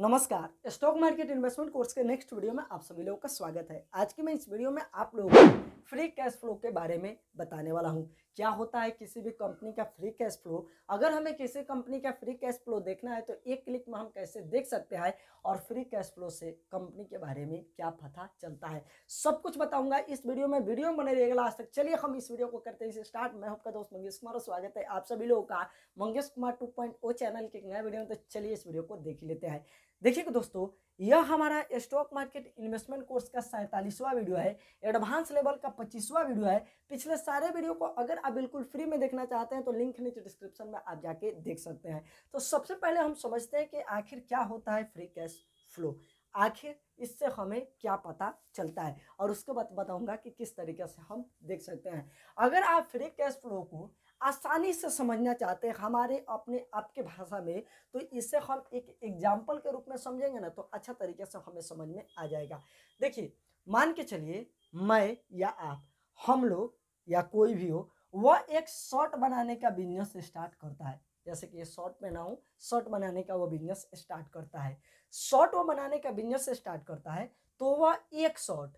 नमस्कार, stock market investment course के next video में आप सभी लोगों का स्वागत है। आज की मैं इस वीडियो में आप लोगों को फ्री कैश फ्लो के बारे में बताने वाला हूं। क्या होता है किसी भी कंपनी का फ्री कैश फ्लो। अगर हमें किसी कंपनी का फ्री कैश फ्लो देखना है तो एक क्लिक में हम कैसे देख सकते हैं और फ्री कैश फ्लो से कंपनी के बारे में क्या पता चलता है, सब कुछ बताऊंगा इस वीडियो में। वीडियो बने रहिएगा लास्ट तक। चलिए हम इस वीडियो को करते हैं स्टार्ट। मैं आपका दोस्त मंगेश कुमार और स्वागत है आप सभी लोगों का मंगेश कुमार 2.0 चैनल के एक नया वीडियो में। तो चलिए इस वीडियो को देख लेते हैं। देखिए दोस्तों, यह हमारा स्टॉक मार्केट इन्वेस्टमेंट कोर्स का 47वां वीडियो है, एडवांस लेवल का 25वां वीडियो है। पिछले सारे वीडियो को अगर आप बिल्कुल फ्री में देखना चाहते हैं तो लिंक नीचे डिस्क्रिप्शन में आप जाके देख सकते हैं। तो सबसे पहले हम समझते हैं कि आखिर क्या होता है फ्री कैश फ्लो, आखिर इससे हमें क्या पता चलता है और उसके बाद बताऊंगा कि किस तरीके से हम देख सकते हैं। अगर आप फ्री कैश फ्लो को आसानी से समझना चाहते हैं हमारे अपने आपके भाषा में, तो इसे हम एक एग्जाम्पल के रूप में समझेंगे ना तो अच्छा तरीके से हमें समझ में आ जाएगा। देखिए, मान के चलिए मैं या आप, हम लोग या कोई भी हो, वह एक शर्ट बनाने का बिजनेस स्टार्ट करता है। जैसे कि ये शर्ट पहना हूँ, शर्ट बनाने का वो बिजनेस स्टार्ट करता है। शर्ट वो बनाने का बिजनेस स्टार्ट करता है तो वह एक शर्ट,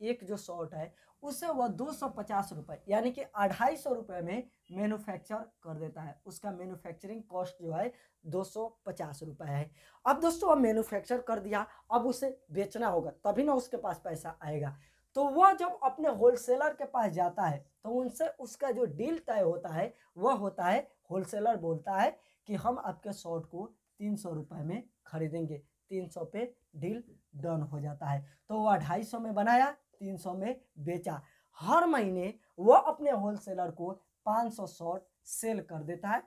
एक जो शर्ट है उसे वह 250 रुपये यानी कि 250 रुपये में मैन्युफैक्चर कर देता है। उसका मैन्युफैक्चरिंग कॉस्ट जो है 250 रुपये है। अब दोस्तों वह मैन्युफैक्चर कर दिया, अब उसे बेचना होगा तभी ना उसके पास पैसा आएगा। तो वह जब अपने होलसेलर के पास जाता है तो उनसे उसका जो डील तय होता है वह होता है, होलसेलर बोलता है कि हम आपके शर्ट को 300 रुपये में खरीदेंगे। 300 पे डील डन हो जाता है। तो वह 250 में बनाया, 300 में बेचा। हर महीने वह अपने होलसेलर को 500 शॉर्ट सेल कर देता है।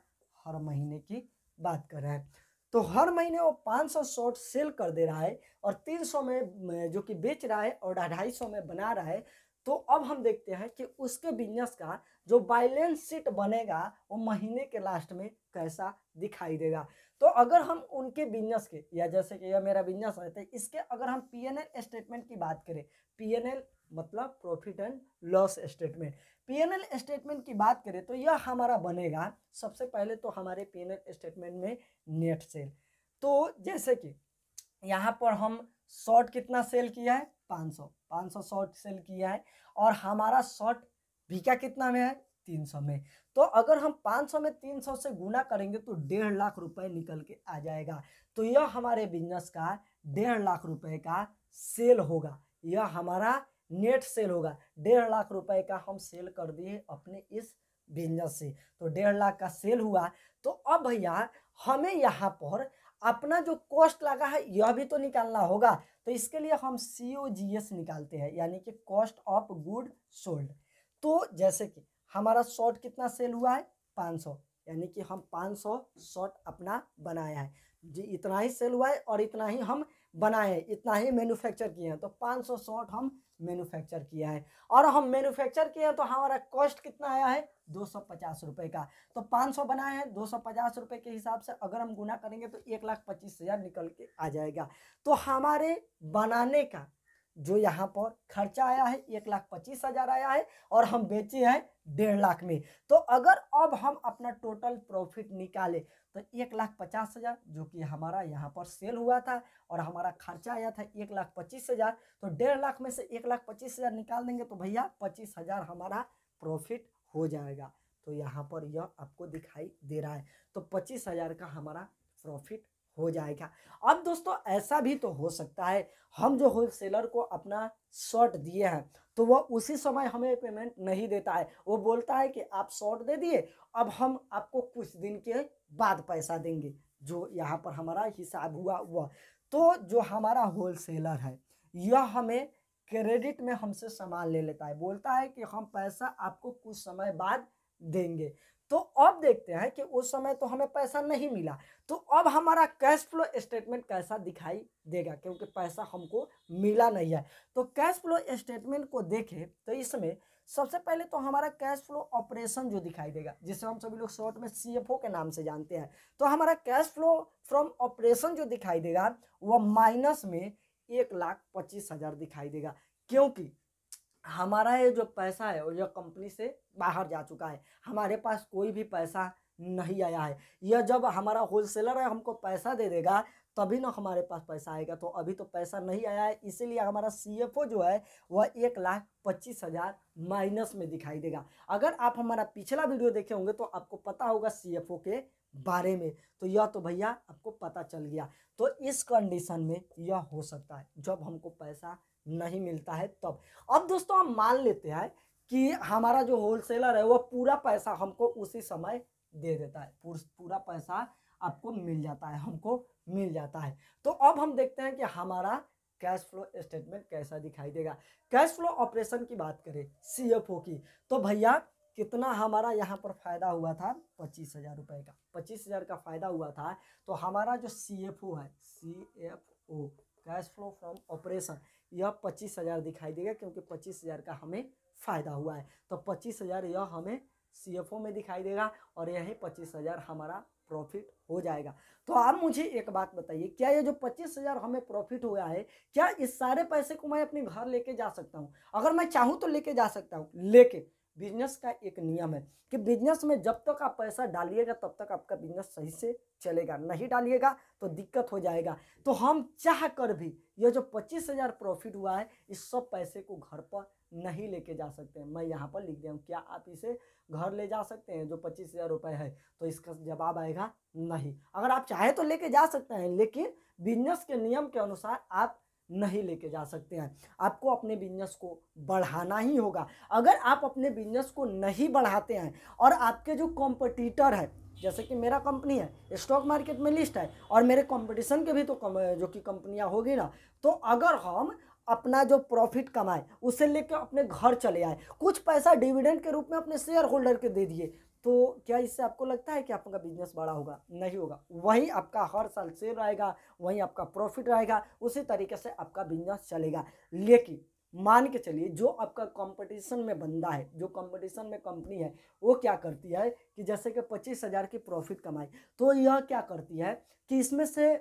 हर महीने की बात कर रहे हैं तो हर महीने वो 500 शॉर्ट सेल कर दे रहा है और 300 में जो कि बेच रहा है और 250 में बना रहा है। तो अब हम देखते हैं कि उसके बिजनेस का जो बैलेंस शीट बनेगा वो महीने के लास्ट में कैसा दिखाई देगा। तो अगर हम उनके बिजनेस के, या जैसे कि यह मेरा बिजनेस है तो इसके अगर हम पीएनएल स्टेटमेंट की बात करें, पीएनएल मतलब profit and loss statement, PNL statement की बात करें तो यह हमारा बनेगा। सबसे पहले तो हमारे पीएनएल स्टेटमेंट में नेट सेल, तो जैसे कि यहाँ पर हम शॉर्ट कितना सेल किया है, 500 शॉर्ट सेल किया है और हमारा शॉर्ट बिका कितना में है, 300 में। तो अगर हम 500 में 300 से गुना करेंगे तो 1.5 लाख रुपए निकल के आ जाएगा। तो यह हमारे बिजनेस का 1.5 लाख रुपए का सेल होगा। यह हमारा नेट सेल होगा। 1.5 लाख रुपए का हम सेल कर दिए अपने इस बिजनेस से, तो 1.5 लाख का सेल हुआ। तो अब भैया हमें यहाँ पर अपना जो कॉस्ट लगा है यह भी तो निकालना होगा। तो इसके लिए हम COGS निकालते हैं, यानी कि कॉस्ट ऑफ गुड सोल्ड। तो जैसे कि हमारा शॉर्ट कितना सेल हुआ है, 500, यानी कि हम 500 शॉर्ट अपना बनाया है जी, इतना ही सेल हुआ है और इतना ही हम बनाए हैं, इतना ही मैन्युफैक्चर किए हैं। तो 500 शॉर्ट हम मैन्युफैक्चर किया है और हम मैन्युफैक्चर किए हैं तो हमारा कॉस्ट कितना आया है, 250 रुपये का। तो 500 बनाए हैं, 250 रुपये के हिसाब से अगर हम गुना करेंगे तो 1,25,000 निकल के आ जाएगा। तो हमारे बनाने का जो यहाँ पर खर्चा आया है 1,25,000 आया है और हम बेचे हैं 1.5 लाख में। तो अगर अब हम अपना टोटल प्रॉफिट निकाले तो 1,50,000 जो कि हमारा यहाँ पर सेल हुआ था और हमारा खर्चा आया था 1,25,000, तो 1.5 लाख में से 1,25,000 निकाल देंगे तो भैया 25,000 हमारा प्रॉफिट हो जाएगा। तो यहाँ पर यह आपको दिखाई दे रहा है, तो 25,000 का हमारा प्रॉफिट हो जाएगा। अब दोस्तों ऐसा भी तो हो सकता है हम जो होलसेलर को अपना शॉर्ट दिए हैं तो वह उसी समय हमें पेमेंट नहीं देता है। वो बोलता है कि आप शॉर्ट दे दिए, अब हम आपको कुछ दिन के बाद पैसा देंगे। जो यहाँ पर हमारा हिसाब हुआ वह, तो जो हमारा होलसेलर है यह हमें क्रेडिट में हमसे सामान ले लेता है, बोलता है कि हम पैसा आपको कुछ समय बाद देंगे। तो अब देखते हैं कि उस समय तो हमें पैसा नहीं मिला, तो अब हमारा कैश फ्लो स्टेटमेंट कैसा दिखाई देगा, क्योंकि पैसा हमको मिला नहीं है। तो कैश फ्लो स्टेटमेंट को देखें तो इसमें सबसे पहले तो हमारा कैश फ्लो ऑपरेशन जो दिखाई देगा, जिसे हम सभी लोग शॉर्ट में CFO के नाम से जानते हैं। तो हमारा कैश फ्लो फ्रॉम ऑपरेशन जो दिखाई देगा वह माइनस में 1,25,000 दिखाई देगा, क्योंकि हमारा ये जो पैसा है वो जो कंपनी से बाहर जा चुका है, हमारे पास कोई भी पैसा नहीं आया है। यह जब हमारा होलसेलर है हमको पैसा दे देगा तभी ना हमारे पास पैसा आएगा। तो अभी तो पैसा नहीं आया है, इसीलिए हमारा CFO जो है वह 1,25,000 माइनस में दिखाई देगा। अगर आप हमारा पिछला वीडियो देखे होंगे तो आपको पता होगा CFO के बारे में। तो यह तो भैया आपको पता चल गया। तो इस कंडीशन में यह हो सकता है जब हमको पैसा नहीं मिलता है तब। अब दोस्तों हम मान लेते हैं कि हमारा जो होलसेलर है वह पूरा पैसा हमको उसी समय दे देता है, पूरा पैसा आपको मिल जाता है, हमको मिल जाता है। तो अब हम देखते हैं कि हमारा कैश फ्लो स्टेटमेंट कैसा दिखाई देगा। कैश फ्लो ऑपरेशन की बात करें CFO की, तो भैया कितना हमारा यहाँ पर फायदा हुआ था, 25,000 रुपये का, 25,000 का फायदा हुआ था। तो हमारा जो CFO है, CFO cash flow from operation, यह 25,000 दिखाई देगा क्योंकि 25,000 का हमें फायदा हुआ है। तो 25,000 यह हमें CFO में दिखाई देगा और यही 25,000 हमारा प्रॉफिट हो जाएगा। तो आप मुझे एक बात बताइए, क्या ये जो 25,000 हमें प्रॉफिट हुआ है, क्या इस सारे पैसे को मैं अपने घर लेके जा सकता हूँ? अगर मैं चाहूँ तो लेके जा सकता हूँ, लेकिन बिजनेस का एक नियम है कि बिजनेस में जब तक आप पैसा डालिएगा तब तक आपका बिजनेस सही से चलेगा, नहीं डालिएगा तो दिक्कत हो जाएगा। तो हम चाह कर भी ये जो 25,000 प्रॉफिट हुआ है इस सब पैसे को घर पर नहीं लेके जा सकते हैं। मैं यहाँ पर लिख दिया हूँ, क्या आप इसे घर ले जा सकते हैं जो 25,000 रुपये है? तो इसका जवाब आएगा नहीं। अगर आप चाहे तो लेके जा सकते हैं, लेकिन बिजनेस के नियम के अनुसार आप नहीं लेके जा सकते हैं। आपको अपने बिजनेस को बढ़ाना ही होगा। अगर आप अपने बिजनेस को नहीं बढ़ाते हैं और आपके जो कॉम्पिटिटर है, जैसे कि मेरा कंपनी है, स्टॉक मार्केट में लिस्ट है और मेरे कंपटीशन के भी तो जो कि कंपनियां होगी ना, तो अगर हम अपना जो प्रॉफिट कमाए उसे लेकर अपने घर चले आए, कुछ पैसा डिविडेंड के रूप में अपने शेयर होल्डर के दे दिए, तो क्या इससे आपको लगता है कि आपका बिजनेस बड़ा होगा? नहीं होगा। वहीं आपका हर साल सेल रहेगा, वहीं आपका प्रॉफिट रहेगा, उसी तरीके से आपका बिजनेस चलेगा। लेकिन मान के चलिए जो आपका कंपटीशन में बंदा है, जो कंपटीशन में कंपनी है, वो क्या करती है कि जैसे कि 25,000 की प्रॉफिट कमाई, तो यह क्या करती है कि इसमें से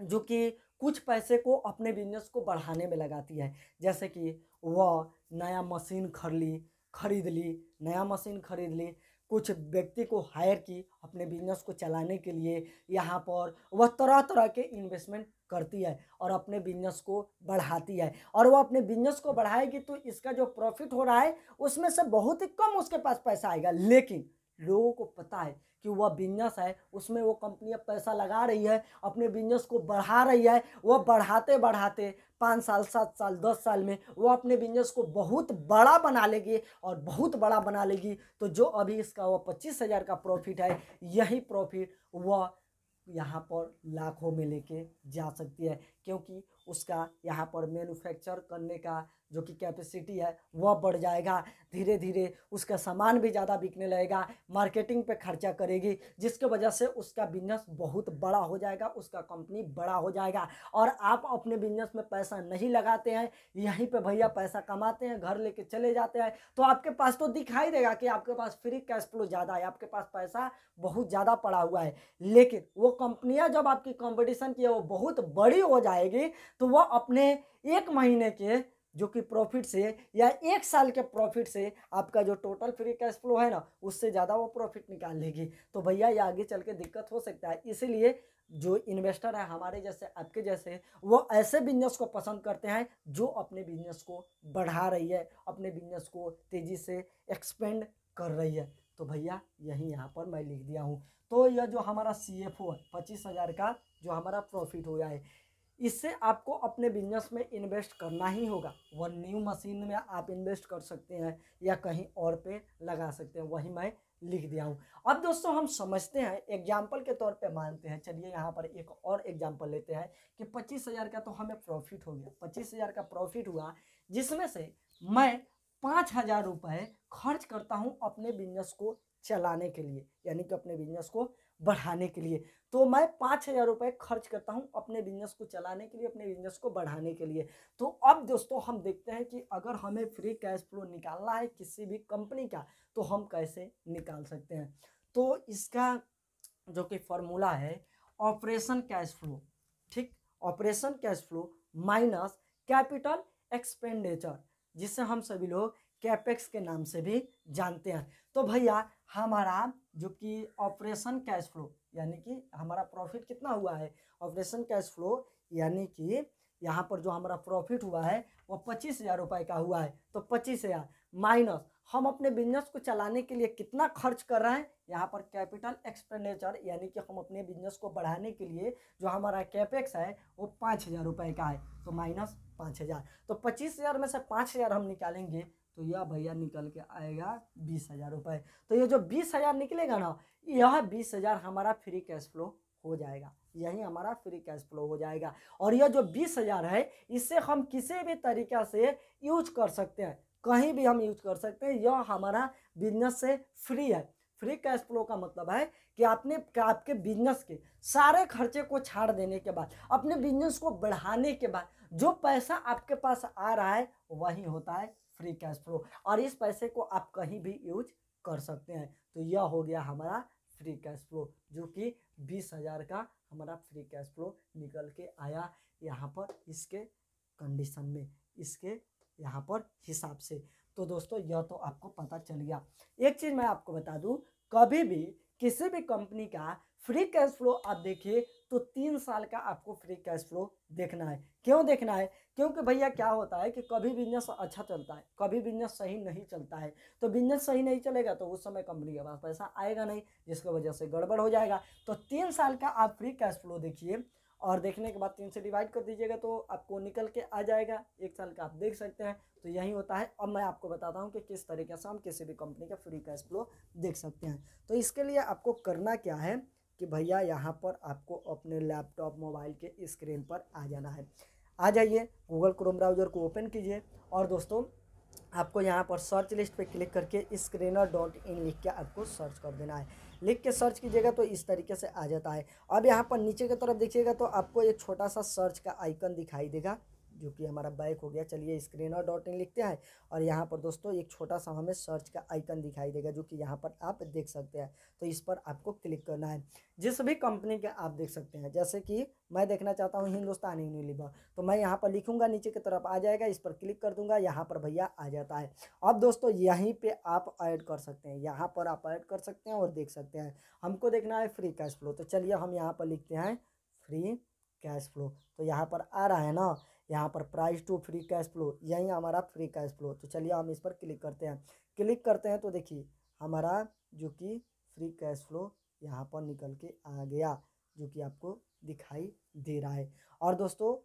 जो कि कुछ पैसे को अपने बिजनेस को बढ़ाने में लगाती है। जैसे कि वह नया मशीन खरीद ली, नया मशीन खरीद ली, कुछ व्यक्ति को हायर की अपने बिजनेस को चलाने के लिए। यहाँ पर वह तरह तरह के इन्वेस्टमेंट करती है और अपने बिजनेस को बढ़ाती है। और वह अपने बिजनेस को बढ़ाएगी तो इसका जो प्रॉफिट हो रहा है उसमें से बहुत ही कम उसके पास पैसा आएगा। लेकिन लोगों को पता है कि वह बिजनेस है, उसमें वो कंपनी अब पैसा लगा रही है, अपने बिजनेस को बढ़ा रही है। वह बढ़ाते बढ़ाते 5 साल, 7 साल, 10 साल में वो अपने बिजनेस को बहुत बड़ा बना लेगी और बहुत बड़ा बना लेगी। तो जो अभी इसका वह 25,000 का प्रॉफिट है, यही प्रॉफिट वह यहाँ पर लाखों में लेके जा सकती है, क्योंकि उसका यहाँ पर मैन्युफैक्चर करने का जो कि कैपेसिटी है वह बढ़ जाएगा। धीरे धीरे उसका सामान भी ज़्यादा बिकने लगेगा, मार्केटिंग पे खर्चा करेगी, जिसके वजह से उसका बिजनेस बहुत बड़ा हो जाएगा, उसका कंपनी बड़ा हो जाएगा। और आप अपने बिजनेस में पैसा नहीं लगाते हैं, यहीं पे भैया पैसा कमाते हैं, घर लेके चले जाते हैं, तो आपके पास तो दिखाई देगा कि आपके पास फ्री कैश फ्लो ज़्यादा है, आपके पास पैसा बहुत ज़्यादा पड़ा हुआ है। लेकिन वो कंपनियां जब आपकी कंपटीशन की है वो बहुत बड़ी हो जाएगी, तो वह अपने 1 महीने के जो कि प्रॉफिट से या 1 साल के प्रॉफिट से आपका जो टोटल फ्री कैश फ्लो है ना, उससे ज़्यादा वो प्रॉफिट निकाल लेगी। तो भैया ये आगे चल के दिक्कत हो सकता है। इसीलिए जो इन्वेस्टर है हमारे जैसे, आपके जैसे, वो ऐसे बिजनेस को पसंद करते हैं जो अपने बिजनेस को बढ़ा रही है, अपने बिजनेस को तेज़ी से एक्सपेंड कर रही है। तो भैया यही यहाँ पर मैं लिख दिया हूँ। तो यह जो हमारा CFO है 25,000 का जो हमारा प्रॉफिट हो है, इससे आपको अपने बिजनेस में इन्वेस्ट करना ही होगा। वह न्यू मशीन में आप इन्वेस्ट कर सकते हैं या कहीं और पे लगा सकते हैं, वही मैं लिख दिया हूँ। अब दोस्तों हम समझते हैं, एग्जाम्पल के तौर पे मानते हैं, चलिए यहाँ पर एक और एग्जाम्पल लेते हैं कि 25,000 का तो हमें प्रॉफिट हो गया, 25,000 का प्रॉफिट हुआ, जिसमें से मैं 5,000 रुपये खर्च करता हूँ अपने बिजनेस को चलाने के लिए, यानी कि अपने बिजनेस को बढ़ाने के लिए। तो मैं 5,000 रुपये खर्च करता हूँ अपने बिजनेस को चलाने के लिए, अपने बिजनेस को बढ़ाने के लिए। तो अब दोस्तों हम देखते हैं कि अगर हमें फ्री कैश फ्लो निकालना है किसी भी कंपनी का, तो हम कैसे निकाल सकते हैं। तो इसका जो कि फॉर्मूला है ऑपरेशन कैश फ्लो, ठीक, operation cash flow minus capital expenditure, जिसे हम सभी लोग कैपेक्स के नाम से भी जानते हैं। तो भैया हमारा जो कि ऑपरेशन कैश फ्लो, यानी कि हमारा प्रॉफिट कितना हुआ है, ऑपरेशन कैश फ्लो यानी कि यहाँ पर जो हमारा प्रॉफिट हुआ है वो 25,000 रुपये का हुआ है। तो 25,000 माइनस हम अपने बिजनेस को चलाने के लिए कितना खर्च कर रहे हैं, यहाँ पर कैपिटल एक्सपेंडिचर यानी कि हम अपने बिजनेस को बढ़ाने के लिए जो हमारा कैपेक्स है वो 5,000 रुपये का है। तो माइनस 5,000, तो 25,000 में से 5,000 हम निकालेंगे तो यह भैया निकल के आएगा 20,000 रुपये। तो ये जो 20,000 निकलेगा ना, यह 20,000 हमारा फ्री कैश फ्लो हो जाएगा, यही हमारा फ्री कैश फ्लो हो जाएगा। और यह जो 20,000 है इससे हम किसी भी तरीक़ा से यूज कर सकते हैं, कहीं भी हम यूज कर सकते हैं, यह हमारा बिजनेस से फ्री है। फ्री कैश फ्लो का मतलब है कि आपके बिजनेस के सारे खर्चे को छाड़ देने के बाद, अपने बिजनेस को बढ़ाने के बाद जो पैसा आपके पास आ रहा है वही होता है फ्री कैश फ्लो, और इस पैसे को आप कहीं भी यूज कर सकते हैं। तो यह हो गया हमारा फ्री कैश फ्लो, जो कि 20,000 का हमारा फ्री कैश फ्लो निकल के आया यहाँ पर इसके कंडीशन में, इसके यहाँ पर हिसाब से। तो दोस्तों यह तो आपको पता चल गया। एक चीज़ मैं आपको बता दूं, कभी भी किसी भी कंपनी का फ्री कैश फ्लो आप देखिए तो 3 साल का आपको फ्री कैश फ्लो देखना है। क्यों देखना है? क्योंकि भैया क्या होता है कि कभी बिजनेस अच्छा चलता है, कभी बिजनेस सही नहीं चलता है। तो बिजनेस सही नहीं चलेगा तो उस समय कंपनी के पास पैसा आएगा नहीं, जिसकी वजह से गड़बड़ हो जाएगा। तो 3 साल का आप फ्री कैश फ्लो देखिए, और देखने के बाद 3 से डिवाइड कर दीजिएगा तो आपको निकल के आ जाएगा। 1 साल का आप देख सकते हैं। तो यही होता है। अब मैं आपको बताता हूँ कि किस तरीके से हम किसी भी कंपनी का फ्री कैश फ्लो देख सकते हैं। तो इसके लिए आपको करना क्या है कि भैया यहाँ पर आपको अपने लैपटॉप मोबाइल के स्क्रीन पर आ जाना है। आ जाइए, गूगल क्रोम ब्राउज़र को ओपन कीजिए, और दोस्तों आपको यहाँ पर सर्च लिस्ट पे क्लिक करके screener.in लिख के आपको सर्च कर देना है। लिख के सर्च कीजिएगा तो इस तरीके से आ जाता है। अब यहाँ पर नीचे की तरफ देखिएगा तो आपको एक छोटा सा सर्च का आइकन दिखाई देगा, जो कि हमारा बैक हो गया। चलिए screener.in लिखते हैं, और यहाँ पर दोस्तों एक छोटा सा हमें सर्च का आइकन दिखाई देगा, जो कि यहाँ पर आप देख सकते हैं। तो इस पर आपको क्लिक करना है। जिस भी कंपनी के आप देख सकते हैं, जैसे कि मैं देखना चाहता हूँ हिंदुस्तान यूनिलीवर, तो मैं यहाँ पर लिखूंगा, नीचे की तरफ आ जाएगा, इस पर क्लिक कर दूंगा, यहाँ पर भैया आ जाता है। अब दोस्तों यहीं पे आप ऐड कर सकते हैं, यहाँ पर आप ऐड कर सकते हैं और देख सकते हैं। हमको देखना है फ्री कैश फ्लो, तो चलिए हम यहाँ पर लिखते हैं फ्री कैश फ्लो। तो यहाँ पर आ रहा है ना, यहाँ पर price to free cash flow, यही हमारा फ्री कैश फ्लो। तो चलिए हम इस पर क्लिक करते हैं। क्लिक करते हैं तो देखिए हमारा जो कि फ्री कैश फ्लो यहाँ पर निकल के आ गया, जो कि आपको दिखाई दे रहा है। और दोस्तों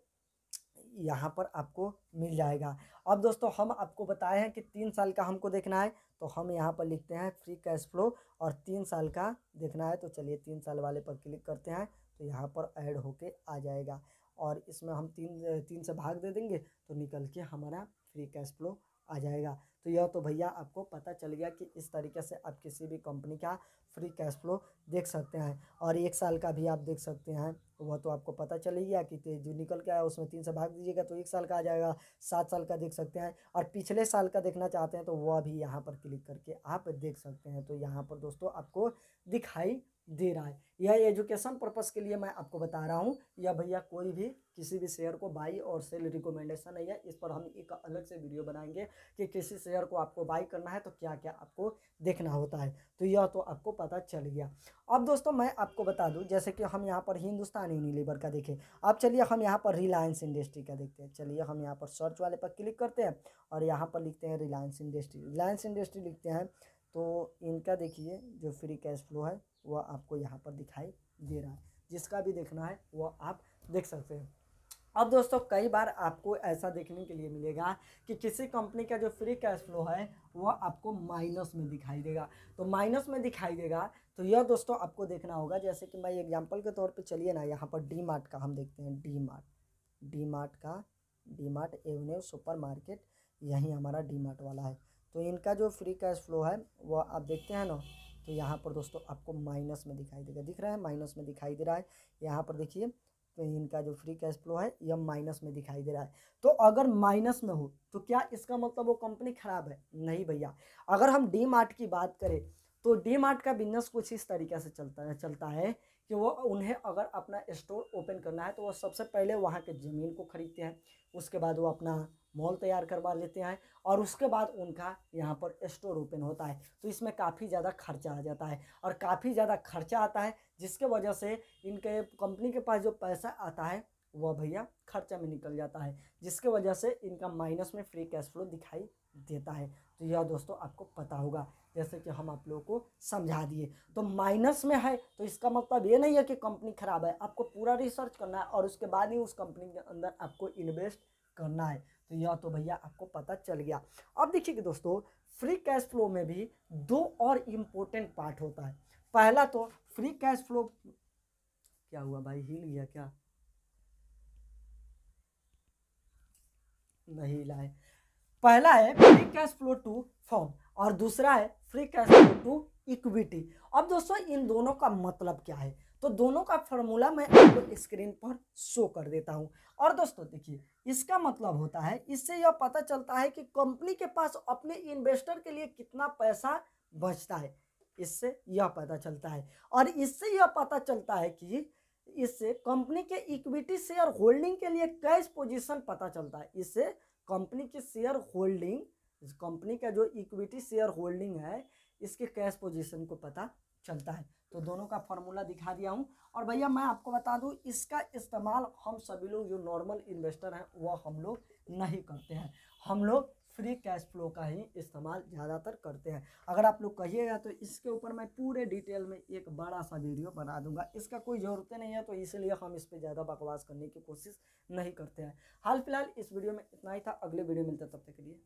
यहाँ पर आपको मिल जाएगा। अब दोस्तों हम आपको बताए हैं कि 3 साल का हमको देखना है, तो हम यहाँ पर लिखते हैं फ्री कैश फ्लो, और 3 साल का देखना है। तो चलिए 3 साल वाले पर क्लिक करते हैं, तो यहाँ पर ऐड होके आ जाएगा, और इसमें हम तीन से भाग दे देंगे तो निकल के हमारा फ्री कैश फ्लो आ जाएगा। तो यह तो भैया आपको पता चल गया कि इस तरीके से आप किसी भी कंपनी का फ्री कैश फ्लो देख सकते हैं। और 1 साल का भी आप देख सकते हैं, वह तो आपको पता चल ही गया कि जो निकल के आया उसमें 3 से भाग दीजिएगा तो 1 साल का आ जाएगा। 7 साल का देख सकते हैं, और पिछले साल का देखना चाहते हैं तो वह भी यहाँ पर क्लिक करके आप देख सकते हैं। तो यहाँ पर दोस्तों आपको दिखाई दे रहा है। यह एजुकेशन पर्पस के लिए मैं आपको बता रहा हूँ, या भैया कोई भी किसी भी शेयर को बाई और सेल रिकमेंडेशन नहीं है। इस पर हम एक अलग से वीडियो बनाएंगे कि किसी शेयर को आपको बाई करना है तो क्या क्या आपको देखना होता है। तो यह तो आपको पता चल गया। अब दोस्तों मैं आपको बता दूं, जैसे कि हम यहाँ पर हिंदुस्तान यूनिलीवर का देखें। अब चलिए हम यहाँ पर रिलायंस इंडस्ट्री का देखते हैं। चलिए हम यहाँ पर सर्च वाले पर क्लिक करते हैं, और यहाँ पर लिखते हैं रिलायंस इंडस्ट्री। रिलायंस इंडस्ट्री लिखते हैं तो इनका देखिए जो फ्री कैश फ्लो है वह आपको यहाँ पर दिखाई दे रहा है। जिसका भी देखना है वह आप देख सकते हैं। अब दोस्तों कई बार आपको ऐसा देखने के लिए मिलेगा कि किसी कंपनी का जो फ्री कैश फ्लो है वह आपको माइनस में दिखाई देगा। तो माइनस में दिखाई देगा तो यह दोस्तों आपको देखना होगा। जैसे कि मैं एग्जांपल के तौर पे चलिए ना, यहाँ पर डी मार्ट का हम देखते हैं। D mart Avenue super market, यही हमारा डी मार्ट वाला है। तो इनका जो फ्री कैश फ्लो है वह आप देखते हैं ना, तो यहाँ पर दोस्तों आपको माइनस में दिखाई देगा। दिख रहा है, माइनस में दिखाई दे रहा है। यहाँ पर देखिए तो इनका जो फ्री कैश फ्लो है यह माइनस में दिखाई दे रहा है। तो अगर माइनस में हो तो क्या इसका मतलब वो कंपनी खराब है? नहीं भैया। अगर हम डी मार्ट की बात करें तो डी मार्ट का बिजनेस कुछ इस तरीके से चलता है कि वो उन्हें अगर अपना स्टोर ओपन करना है तो वो सबसे पहले वहाँ के ज़मीन को खरीदते हैं, उसके बाद वो अपना मॉल तैयार करवा लेते हैं और उसके बाद उनका यहाँ पर स्टोर ओपन होता है। तो इसमें काफ़ी ज़्यादा खर्चा आ जाता है और काफ़ी ज़्यादा खर्चा आता है, जिसके वजह से इनके कंपनी के पास जो पैसा आता है वह भैया खर्चा में निकल जाता है, जिसके वजह से इनका माइनस में फ्री कैश फ्लो दिखाई देता है। तो यह दोस्तों आपको पता होगा, जैसे कि हम आप लोगों को समझा दिए। तो माइनस में है तो इसका मतलब ये नहीं है कि कंपनी खराब है, आपको पूरा रिसर्च करना है और उसके बाद ही उस कंपनी के अंदर आपको इन्वेस्ट करना है। तो यह तो भैया आपको पता चल गया। अब देखिए कि दोस्तों फ्री कैश फ्लो में भी दो और इम्पोर्टेंट पार्ट होता है। पहला तो फ्री कैश फ्लो, क्या हुआ भाई, हिल गया क्या? नहीं हिला है। पहला है free cash flow to firm और दूसरा है free cash flow to equity. अब दोस्तों इन दोनों का मतलब क्या है, तो दोनों का फॉर्मूला मैं आपको स्क्रीन पर शो कर देता हूं। और दोस्तों देखिए इसका मतलब होता है, इससे यह पता चलता है कि कंपनी के पास अपने इन्वेस्टर के लिए कितना पैसा बचता है, इससे यह पता चलता है। और इससे यह पता चलता है कि इससे कंपनी के इक्विटी शेयर होल्डिंग के लिए कैश पोजीशन पता चलता है। इससे कंपनी की शेयर होल्डिंग, कंपनी का जो इक्विटी शेयर होल्डिंग है, इसके कैश पोजीशन को पता चलता है। तो दोनों का फॉर्मूला दिखा दिया हूं। और भैया मैं आपको बता दूं, इसका इस्तेमाल हम सभी लोग जो नॉर्मल इन्वेस्टर हैं वह हम लोग नहीं करते हैं, हम लोग फ्री कैश फ्लो का ही इस्तेमाल ज़्यादातर करते हैं। अगर आप लोग कहिएगा तो इसके ऊपर मैं पूरे डिटेल में एक बड़ा सा वीडियो बना दूंगा, इसका कोई ज़रूरत नहीं है, तो इसलिए हम इस पर ज़्यादा बकवास करने की कोशिश नहीं करते हैं। हाल फिलहाल इस वीडियो में इतना ही था, अगले वीडियो मिलता है, तब तक के लिए।